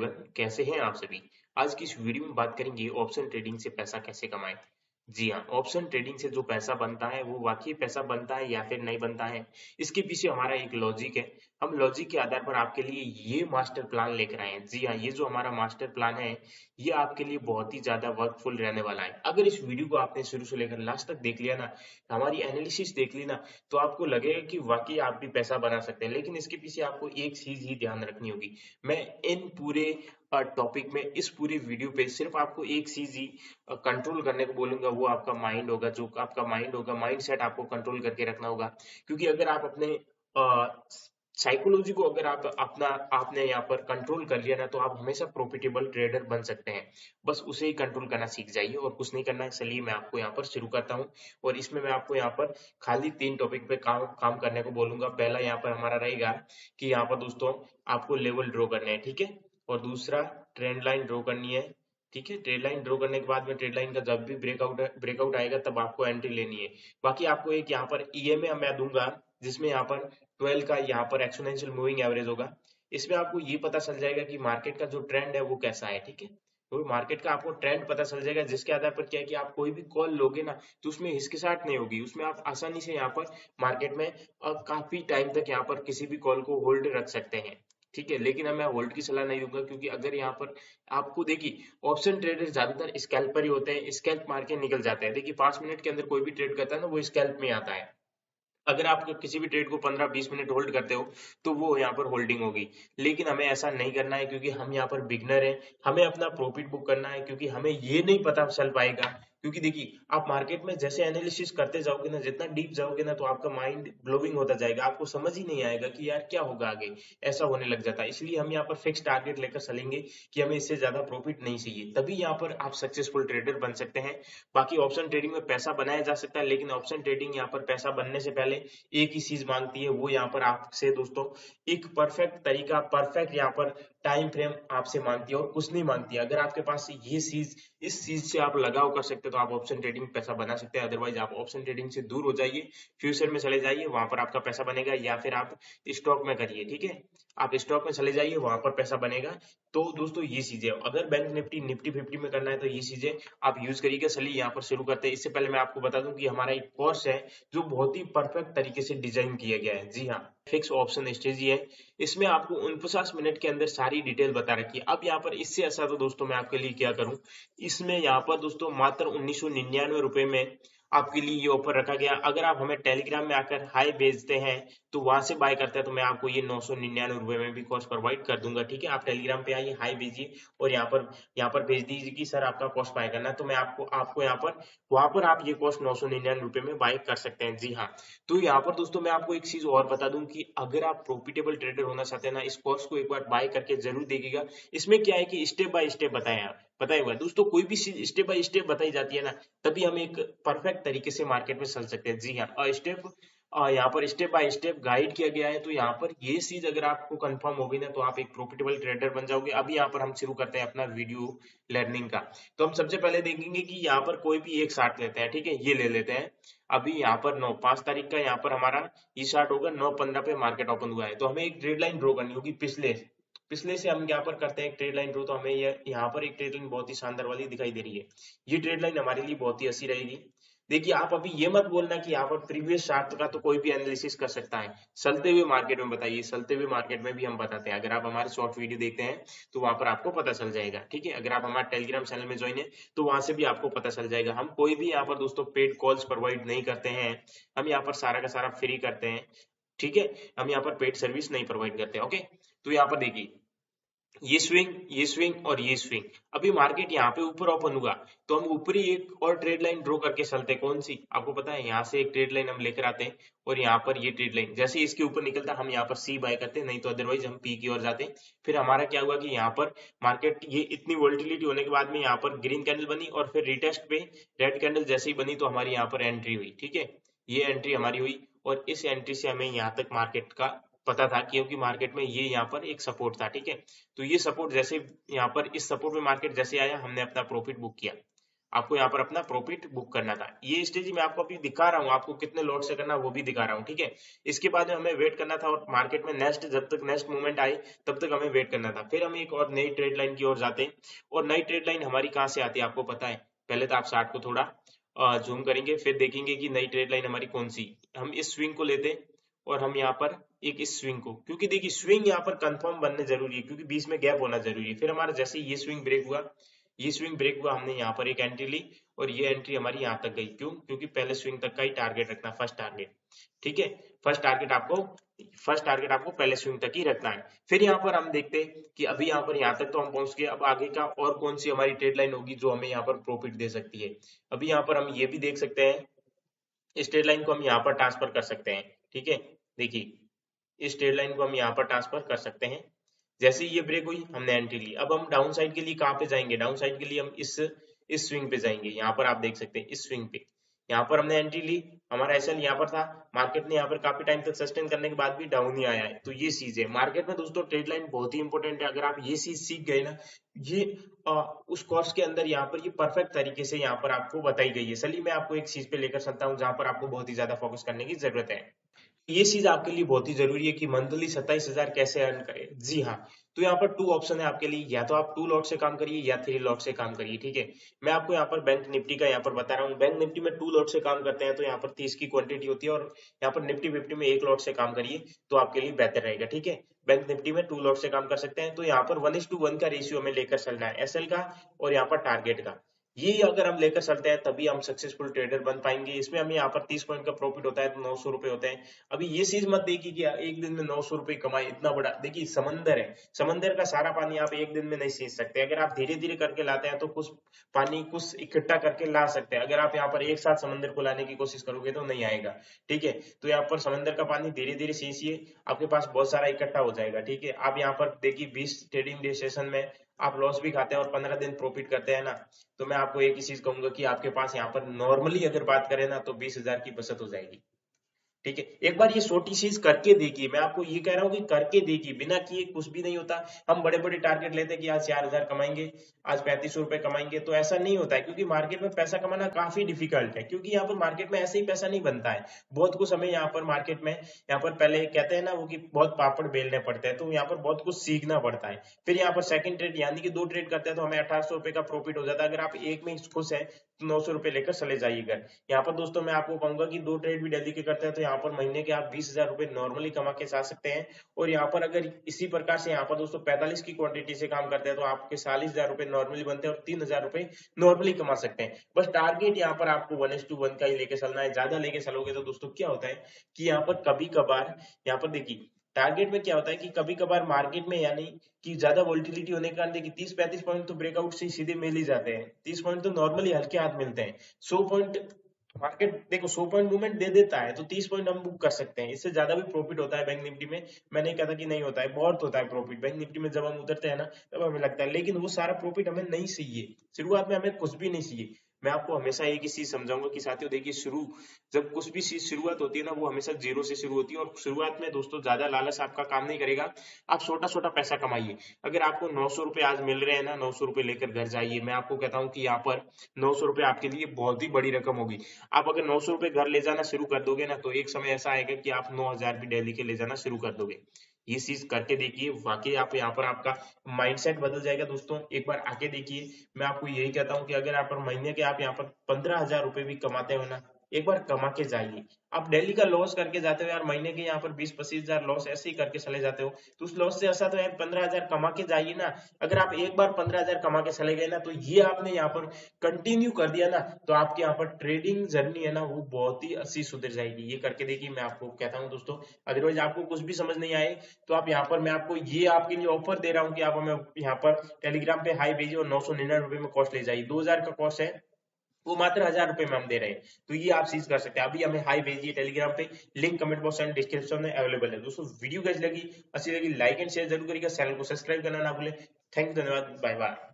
Everyone, कैसे हैं आप सभी। आज की इस वीडियो में बात करेंगे ऑप्शन ट्रेडिंग से पैसा कैसे कमाएं। जी हाँ, ऑप्शन ट्रेडिंग से जो पैसा बनता है वो वाकई पैसा बनता है या फिर नहीं बनता है, इसके पीछे हमारा एक लॉजिक है। हम लॉजिक के आधार पर आपके लिए ये मास्टर प्लान लेकर आए हैं। जी हाँ, ये जो हमारा मास्टर प्लान है ये आपके लिए बहुत ही ज्यादा वर्कफुल रहने वाला है। अगर इस वीडियो को आपने शुरू से लेकर लास्ट तक देख लिया ना, हमारी एनालिसिस देख ली ना, तो आपको लगेगा कि वाकई आप भी पैसा बना सकते हैं। लेकिन इसके पीछे आपको एक चीज ही ध्यान रखनी होगी। मैं इन पूरे टॉपिक में, इस पूरे वीडियो पे सिर्फ आपको एक चीज ही कंट्रोल करने को बोलूंगा, वो आपका माइंड होगा। जो आपका माइंड होगा, माइंड सेट आपको कंट्रोल करके रखना होगा। क्योंकि अगर आप अपने साइकोलॉजी को अगर आप अपना आपने यहाँ पर कंट्रोल कर लिया ना, तो आप हमेशा प्रॉफिटेबल ट्रेडर बन सकते हैं। बस उसे ही कंट्रोल करना सीख जाइए और कुछ नहीं करना है। चलिए मैं आपको यहाँ पर शुरू करता हूँ। और इसमें मैं आपको यहाँ पर खाली 3 टॉपिक पे काम करने को बोलूंगा। पहला यहाँ पर हमारा रहेगा कि यहाँ पर दोस्तों आपको लेवल ड्रॉ करने हैं, ठीक है। और दूसरा ट्रेंड लाइन ड्रॉ करनी है, ठीक है। ट्रेड लाइन ड्रॉ करने के बाद में ट्रेड लाइन का जब भी ब्रेकआउट आएगा तब आपको एंट्री लेनी है। बाकी आपको एक यहाँ पर ईएमए मैं दूंगा, जिसमें यहाँ पर 12 का यहाँ पर एक्सपोनेंशियल मूविंग एवरेज होगा। इसमें आपको ये पता चल जाएगा कि मार्केट का जो ट्रेंड है वो कैसा है, ठीक है। तो मार्केट का आपको ट्रेंड पता चल जाएगा, जिसके आधार पर क्या है कि आप कोई भी कॉल लोगे ना, तो उसमें हिचकिचाहट नहीं होगी। उसमें आप आसानी से यहाँ पर मार्केट में काफी टाइम तक यहाँ पर किसी भी कॉल को होल्ड रख सकते हैं, ठीक है। लेकिन अब मैं होल्ड की सलाह नहीं दूंगा, क्योंकि अगर यहाँ पर आपको देखिए, ऑप्शन ट्रेडर ज्यादातर स्कैल्पर ही होते हैं, स्कैल्प मार के निकल जाते हैं। देखिए 5 मिनट के अंदर कोई भी ट्रेड करता है ना, वो स्कैल्प में आता है। अगर आप किसी भी ट्रेड को 15-20 मिनट होल्ड करते हो, तो वो यहाँ पर होल्डिंग होगी। लेकिन हमें ऐसा नहीं करना है, क्योंकि हम यहाँ पर बिगनर हैं। हमें अपना प्रॉफिट बुक करना है, क्योंकि हमें ये नहीं पता चल पाएगा। क्योंकि देखिए, आप मार्केट में जैसे एनालिसिस करते जाओगे ना, जितना डीप जाओगे ना, तो आपका माइंड ग्लोविंग होता जाएगा। आपको समझ ही नहीं आएगा कि यार क्या होगा आगे। ऐसा होने लग जाता है। इसलिए हम यहाँ पर फिक्स टारगेट लेकर चलेंगे कि हमें इससे ज्यादा प्रॉफिट नहीं चाहिए, तभी यहाँ पर आप सक्सेसफुल ट्रेडर बन सकते हैं। बाकी ऑप्शन ट्रेडिंग में पैसा बनाया जा सकता है, लेकिन ऑप्शन ट्रेडिंग यहाँ पर पैसा बनने से पहले एक ही चीज मांगती है, वो यहाँ पर आपसे दोस्तों एक परफेक्ट तरीका, परफेक्ट यहाँ पर टाइम फ्रेम आपसे मांगती है, और कुछ नहीं मांगती है। अगर आपके पास ये चीज, इस चीज से आप लगाव कर सकते हो, तो आप ऑप्शन ट्रेडिंग में पैसा बना सकते हैं। अदरवाइज आप ऑप्शन ट्रेडिंग से दूर हो जाइए, फ्यूचर में चले जाइए, वहां पर आपका पैसा बनेगा। या फिर आप स्टॉक में करिए, ठीक है। आप स्टॉक में चले जाइए, वहां पर पैसा बनेगा। तो दोस्तों ये चीजें, अगर बैंक निफ्टी निफ्टी 50 में करना है, तो ये चीजें आप यूज करिएगा। चलिए यहाँ पर शुरू करते हैं। इससे पहले मैं आपको बता दूं कि हमारा एक कोर्स है जो बहुत ही परफेक्ट तरीके से डिजाइन किया गया है। जी हाँ, फिक्स ऑप्शन स्ट्रेटजी है। इसमें आपको 49 मिनट के अंदर सारी डिटेल बता रखी है। अब यहाँ पर इससे अच्छा तो दोस्तों मैं आपके लिए क्या करूं, इसमें यहाँ पर दोस्तों मात्र 1999 रुपए में आपके लिए ये ऑफर रखा गया। अगर आप हमें टेलीग्राम में आकर हाई भेजते हैं, तो वहां से बाय करते हैं, तो मैं आपको ये 999 रुपए में भी कोर्स प्रोवाइड कर दूंगा, ठीक है। आप टेलीग्राम पे आइए, हाई भेजिए, और यहाँ पर भेज दीजिए कि सर आपका कोर्स बाय करना है, तो मैं आपको आपको यहाँ पर, वहां पर आप ये कोर्स 999 रुपए में बाय कर सकते हैं। जी हाँ, तो यहाँ पर दोस्तों मैं आपको एक चीज और बता दूं कि अगर आप प्रॉफिटेबल ट्रेडर होना चाहते हैं ना, इस कोर्स को एक बार बाय करके जरूर देखिएगा। इसमें क्या है कि स्टेप बाय स्टेप बताया हुआ है दोस्तों। कोई भी चीज स्टेप बाय स्टेप बताई जाती है ना, तभी हम एक परफेक्ट तरीके से मार्केट में चल सकते हैं। जी हाँ, यहाँ पर स्टेप बाय स्टेप गाइड किया गया है। तो यहाँ पर ये चीज अगर आपको कंफर्म होगी ना, तो आप एक प्रॉफिटेबल ट्रेडर बन जाओगे। अभी यहाँ पर हम शुरू करते हैं अपना वीडियो लर्निंग का। तो हम सबसे पहले देखेंगे कि यहाँ पर कोई भी एक चार्ट लेते हैं, ठीक है। ये ले लेते हैं। अभी यहाँ पर 9-5 तारीख का यहाँ पर हमारा ये चार्ट होगा। 9:15 पे मार्केट ओपन हुआ है, तो हमें एक ट्रेड लाइन ड्रॉ करनी होगी पिछले पिछले से। हम यहाँ पर करते हैं एक ट्रेड लाइन ड्रॉ, तो हमें यहाँ पर एक ट्रेड लाइन बहुत ही शानदार वाली दिखाई दे रही है। ये ट्रेड लाइन हमारे लिए बहुत ही अच्छी रहेगी। देखिए, आप अभी ये मत बोलना कि यहाँ पर प्रीवियस चार्ट का तो कोई भी एनालिसिस कर सकता है। चलते हुए मार्केट में बताइए, चलते हुए मार्केट में भी हम बताते हैं। अगर आप हमारे शॉर्ट वीडियो देखते हैं, तो वहां पर आपको पता चल जाएगा, ठीक है। अगर आप हमारे टेलीग्राम चैनल में ज्वाइन है, तो वहां से भी आपको पता चल जाएगा। हम कोई भी यहाँ पर दोस्तों पेड कॉल्स प्रोवाइड नहीं करते हैं। हम यहाँ पर सारा का सारा फ्री करते हैं, ठीक है। हम यहाँ पर पेड सर्विस नहीं प्रोवाइड करते, ओके। तो यहाँ पर देखिए, ये स्विंग और ये स्विंग। अभी मार्केट यहाँ पे ऊपर ओपन हुआ, तो हम ऊपरी एक और ट्रेड लाइन ड्रॉ करके चलते हैं। कौन सी आपको पता है, यहाँ से एक ट्रेड लाइन हम लेकर आते हैं, और यहाँ पर ये ट्रेड लाइन जैसे इसके ऊपर निकलता, हम यहाँ पर सी बाय करते हैं, नहीं तो अदरवाइज हम पी की ओर जाते हैं। फिर हमारा क्या हुआ कि यहाँ पर मार्केट ये इतनी वोल्टिलिटी होने के बाद में यहाँ पर ग्रीन कैंडल बनी, और फिर रिटेस्ट पे रेड कैंडल जैसे ही बनी, तो हमारी यहाँ पर एंट्री हुई, ठीक है। ये एंट्री हमारी हुई, और इस एंट्री से हमें यहाँ तक मार्केट का पता था, क्योंकि मार्केट में ये यहाँ पर एक सपोर्ट था, ठीक है। तो ये सपोर्ट जैसे यहाँ पर, इस सपोर्ट में मार्केट जैसे आया, हमने अपना प्रॉफिट बुक किया। आपको यहाँ पर अपना प्रॉफिट बुक करना था। ये स्टेज मैं आपको अभी दिखा रहा हूँ, आपको कितने लॉट से करना है वो भी दिखा रहा हूँ, ठीक है। इसके बाद में हमें वेट करना था और मार्केट में नेक्स्ट जब तक नेक्स्ट मूवमेंट आए तब तक हमें वेट करना था। फिर हम एक और नई ट्रेड लाइन की ओर जाते हैं, और नई ट्रेड लाइन हमारी कहाँ से आती है आपको पता है। पहले तो आप चार्ट को थोड़ा जूम करेंगे, फिर देखेंगे कि नई ट्रेड लाइन हमारी कौन सी। हम इस स्विंग को लेते हैं और हम यहाँ पर एक इस स्विंग को, क्योंकि देखिए स्विंग यहाँ पर कंफर्म बनने जरूरी है, क्योंकि बीच में गैप होना जरूरी है। फिर हमारा जैसे ये स्विंग ब्रेक हुआ, ये स्विंग ब्रेक हुआ, हमने यहाँ पर एक एंट्री ली और ये एंट्री हमारी यहाँ तक गई। क्यों? क्योंकि पहले स्विंग तक का ही टारगेट रखना, फर्स्ट टारगेट, ठीक है। फर्स्ट टारगेट आपको पहले स्विंग तक ही रखना है। फिर यहाँ पर हम देखते हैं कि अभी यहाँ पर यहाँ तक तो हम पहुंच गए, अब आगे का और कौन सी हमारी ट्रेड लाइन होगी जो हमें यहाँ पर प्रॉफिट दे सकती है। अभी यहाँ पर हम ये भी देख सकते हैं, इस ट्रेड लाइन को हम यहाँ पर ट्रांसफर कर सकते हैं, ठीक है। देखिए इस ट्रेड लाइन को हम यहाँ पर ट्रांसफर कर सकते हैं। जैसे ही ये ब्रेक हुई हमने एंट्री ली। अब हम डाउन साइड के लिए कहाँ पे जाएंगे, डाउन साइड के लिए हम इस स्विंग पे जाएंगे। यहाँ पर आप देख सकते हैं इस स्विंग पे, यहाँ पर हमने एंट्री ली, हमारा एसएल यहाँ पर था। मार्केट ने यहाँ पर काफी टाइम तक सस्टेन करने के बाद भी डाउन ही आया है। तो ये चीज है मार्केट में दोस्तों, ट्रेड लाइन बहुत ही इंपॉर्टेंट है। अगर आप ये चीज सीख गए ना, ये उस कोर्स के अंदर यहाँ पर ये परफेक्ट तरीके से यहाँ पर आपको बताई गई है। चलिए मैं आपको एक चीज पे लेकर चलता हूँ जहां पर आपको बहुत ही ज्यादा फोकस करने की जरूरत है। ये चीज आपके लिए बहुत ही जरूरी है कि मंथली 27,000 कैसे अर्न करें। जी हाँ, तो यहाँ पर टू ऑप्शन है आपके लिए, या तो आप 2 लॉट से काम करिए या 3 लॉट से काम करिए, ठीक है। मैं आपको यहाँ पर बैंक निफ्टी का यहाँ पर बता रहा हूँ। बैंक निफ्टी में 2 लॉट से काम करते हैं तो यहाँ पर 30 की क्वांटिटी होती है, और यहाँ पर निफ्टी फिफ्टी में 1 लॉट से काम करिए तो आपके लिए बेहतर रहेगा, ठीक है। बैंक निफ्टी में 2 लॉट से काम कर सकते हैं, तो यहाँ पर 1:1 का रेशियो हमें लेकर चलना है, एसएल का और यहाँ पर टारगेट का। ये अगर हम लेकर चलते हैं तभी हम सक्सेसफुल ट्रेडर बन पाएंगे। इसमें हमें यहाँ पर 30 पॉइंट का प्रॉफिट होता है तो 900 रुपए होते हैं। अभी ये चीज मत देखिए कि एक दिन में 900 रुपए कमाए, इतना बड़ा देखिए समंदर है, समंदर का सारा पानी आप एक दिन में नहीं सींच सकते। अगर आप धीरे धीरे करके लाते हैं तो कुछ पानी कुछ इकट्ठा करके ला सकते हैं। अगर आप यहाँ पर एक साथ समंदर को लाने की कोशिश करोगे तो नहीं आएगा, ठीक है। तो यहाँ पर समंदर का पानी धीरे धीरे सींचिए, आपके पास बहुत सारा इकट्ठा हो जाएगा, ठीक है। आप यहाँ पर देखिए 20 ट्रेडिंग डे सेशन में आप लॉस भी खाते हैं और 15 दिन प्रॉफिट करते हैं ना, तो मैं आपको एक ही चीज कहूंगा कि आपके पास यहाँ पर नॉर्मली अगर बात करें ना तो 20,000 की बचत हो जाएगी, ठीक है। एक बार ये छोटी चीज करके देखिए, मैं आपको ये कह रहा हूँ कि करके देखिए, बिना किए कुछ भी नहीं होता। हम बड़े बड़े टारगेट लेते हैं कि आज 4,000 कमाएंगे, आज 3500 रुपए कमाएंगे, तो ऐसा नहीं होता है, क्योंकि मार्केट में पैसा कमाना काफी डिफिकल्ट है। क्योंकि यहाँ पर मार्केट में ऐसे ही पैसा नहीं बनता है, बहुत कुछ हमें यहाँ पर मार्केट में यहाँ पर पहले कहते हैं ना वो कि बहुत पापड़ बेलने पड़ते हैं, तो यहाँ पर बहुत कुछ सीखना पड़ता है। फिर यहाँ पर सेकंड ट्रेड यानी कि 2 ट्रेड करते हैं तो हमें 1800 रुपए का प्रॉफिट हो जाता है। अगर आप एक में खुश है तो 900 रुपए लेकर चले जाइएगा। यहाँ पर दोस्तों मैं आपको कहूंगा कि 2 ट्रेड भी डेली के करते हैं तो यहाँ पर महीने के आप 20,000 रुपए नॉर्मली कमा के जा सकते हैं। और यहाँ पर अगर इसी प्रकार से यहाँ पर दोस्तों 45 की क्वांटिटी से काम करते हैं तो आपके 40,000 रुपए नॉर्मली बनते हैं और 3,000 रुपए नॉर्मली कमा सकते हैं। बस टारगेट यहाँ पर आपको 1:1 का ही लेके चलना है। ज्यादा लेके चलोगे तो दोस्तों क्या होता है कि यहाँ पर कभी कभार यहाँ पर देखिए टारगेट में क्या होता है कि कभी कभार मार्केट में यानी कि ज्यादा वोल्टिलिटी होने के कारण देखिए 30-35 पॉइंट तो ब्रेकआउट से सीधे मिल ही जाते हैं। 30 पॉइंट तो नॉर्मली हल्के हाथ मिलते हैं। 100 पॉइंट मार्केट देखो 100 पॉइंट मूवमेंट दे देता है तो 30 पॉइंट हम बुक कर सकते हैं। इससे ज्यादा भी प्रॉफिट होता है बैंक निफ्टी में, मैं नहीं कहता कि नहीं होता है, बहुत होता है प्रॉफिट बैंक निफ्टी में। जब हम उतरते हैं ना तब हमें लगता है, लेकिन वो सारा प्रॉफिट हमें नहीं चाहिए, शुरुआत में हमें कुछ भी नहीं चाहिए। मैं आपको हमेशा एक ही चीज समझाऊंगा कि साथियों देखिए जब कुछ भी चीज शुरुआत होती है ना वो हमेशा जीरो से शुरू होती है। और शुरुआत में दोस्तों ज्यादा लालच आपका काम नहीं करेगा, आप छोटा छोटा पैसा कमाइए। अगर आपको 900 रुपए आज मिल रहे हैं ना, 900 रुपए लेकर घर जाइए। मैं आपको कहता हूँ कि यहाँ पर 900 रुपए आपके लिए बहुत ही बड़ी रकम होगी। आप अगर 900 रुपए घर ले जाना शुरू कर दोगे ना तो एक समय ऐसा आएगा कि आप 9,000 भी डेली के ले जाना शुरू कर दोगे। ये चीज करके देखिए, वाकई आप यहाँ पर आपका माइंडसेट बदल जाएगा दोस्तों। एक बार आके देखिए, मैं आपको यही कहता हूँ कि अगर आप महीने के आप यहाँ पर 15,000 रुपए भी कमाते हो ना, एक बार कमा के जाइए। आप डेली का लॉस करके जाते हो यार, महीने के यहाँ पर 20-25,000 लॉस ऐसे ही करके चले जाते हो, तो उस लॉस से अच्छा तो यार 15,000 कमा के जाइए ना। अगर आप एक बार 15,000 कमा के चले गए ना, तो ये आपने यहाँ पर कंटिन्यू कर दिया ना, तो आपके यहाँ पर ट्रेडिंग जर्नी है ना वो बहुत ही अच्छी सुधर जाएगी। ये करके देखिए, मैं आपको कहता हूँ दोस्तों। अदरवाइज आपको कुछ भी समझ नहीं आए तो आप यहाँ पर मैं आपको ये आपके लिए ऑफर दे रहा हूँ कि आप हमें यहाँ पर टेलीग्राम पे हाई भेजिए और 999 रुपए में कॉस्ट ले जाइए। 2,000 का कॉस्ट है, वो मात्र 1,000 रुपए में हम दे रहे हैं। तो ये आप चीज कर सकते हैं। अभी हमें हाई भेजिए टेलीग्राम पे, link comment box and description में अवेलेबल है। दोस्तों वीडियो कैसी लगी, अच्छी लगी लाइक एंड शेयर जरूर करिएगा, चैनल को सब्सक्राइब करना ना भूलें। थैंक यू, धन्यवाद, बाय बाय।